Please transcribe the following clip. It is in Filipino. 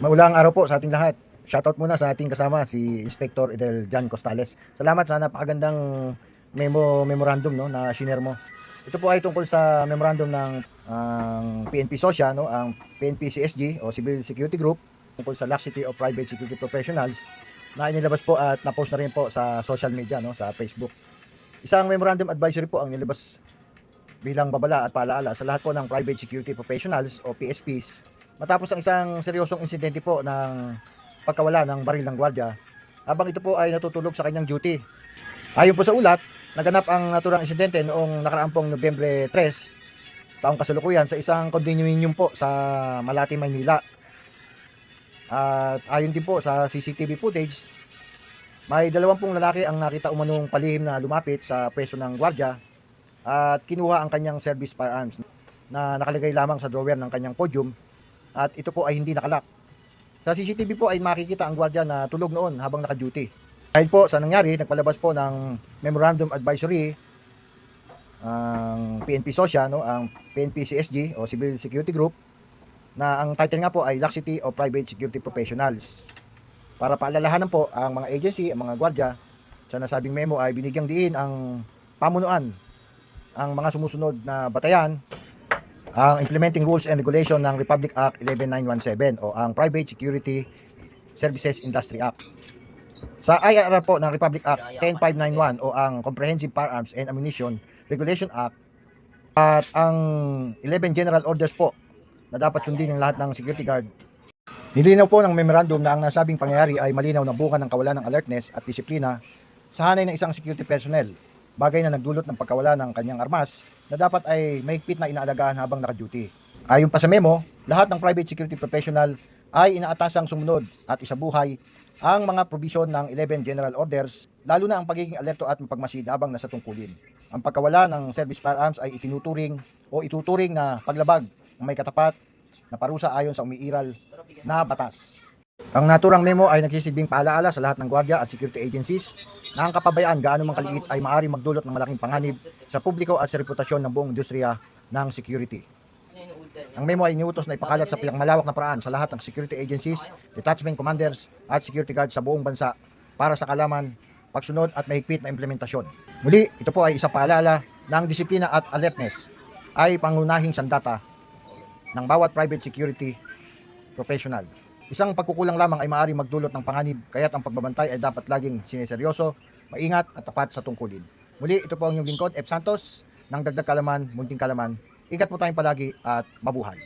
Maulang araw po sa ating lahat. Shoutout muna sa ating kasama si Inspector Edel Jan Costales. Salamat sa napakagandang memorandum no na shinare mo. Ito po ay tungkol sa memorandum ng PNP SOSYA no, ang PNP CSG o Civil Security Group tungkol sa laxity of private security professionals na inilabas po at na-post na rin po sa social media no, sa Facebook. Isang memorandum advisory po ang nilabas bilang babala at paalaala sa lahat po ng private security professionals o PSPs matapos ang isang seryosong insidente po ng pagkawala ng baril ng gwardiya habang ito po ay natutulog sa kanyang duty. Ayon po sa ulat, naganap ang naturang insidente noong nakaraang pong Nobyembre 3, taong kasalukuyan sa isang condominium po sa Malate, Maynila. At ayon din po sa CCTV footage, may 20 lalaki ang nakita umanong palihim na lumapit sa pwesto ng gwardiya at kinuha ang kanyang service firearms na nakalagay lamang sa drawer ng kanyang podium at ito po ay hindi nakalak. Sa CCTV po ay makikita ang gwardiya na tulog noon habang naka-duty. Dahil po sa nangyari, nagpalabas po ng Memorandum Advisory ang PNP SOSYA, no, ang PNP CSG o Civil Security Group, na ang title nga po ay Laxity of Private Security Professionals. Para paalalahanan po ang mga agency, ang mga gwardiya, sa nasabing memo ay binigyang diin ang pamunuan, ang mga sumusunod na batayan, ang Implementing Rules and Regulation ng Republic Act 11917 o ang Private Security Services Industry Act. Sa IRR po ng Republic Act 10591 o ang Comprehensive Firearms and Ammunition Regulation Act at ang 11 General Orders po na dapat sundin ng lahat ng security guard. Nilinaw po ng memorandum na ang nasabing pangyayari ay malinaw na bunga ng kawalan ng alertness at disiplina sa hanay ng isang security personnel, bagay na nagdulot ng pagkawala ng kanyang armas na dapat ay mahigpit na inaalagaan habang naka-duty. Ayon pa sa memo, lahat ng private security professional ay inaatasang sumunod at isabuhay ang mga provision ng 11 General Orders, lalo na ang pagiging alerto at mapagmasid habang nasa tungkulin. Ang pagkawala ng service firearms ay ituturing na paglabag ng may katapat na parusa ayon sa umiiral na batas. Ang naturang memo ay nagsisilbing paalaala sa lahat ng gwardiya at security agencies na ang kapabayaan gaano man kaliit ay maaaring magdulot ng malaking panganib sa publiko at sa reputasyon ng buong industriya ng security. Ang memo ay iniutos na ipakalat sa malawak na paraan sa lahat ng security agencies, detachment commanders at security guards sa buong bansa para sa kalaman, pagsunod at mahigpit na implementasyon. Muli, ito po ay isang paalala na ang disiplina at alertness ay pangunahing sandata ng bawat private security professional. Isang pagkukulang lamang ay maaaring magdulot ng panganib, kaya't ang pagbabantay ay dapat laging sineseryoso, maingat at tapat sa tungkulin. Muli, ito po ang inyong lingkod, F. Santos, ng Dagdag Kalaman, Munting Kalaman. Ingat po tayong palagi at mabuhay.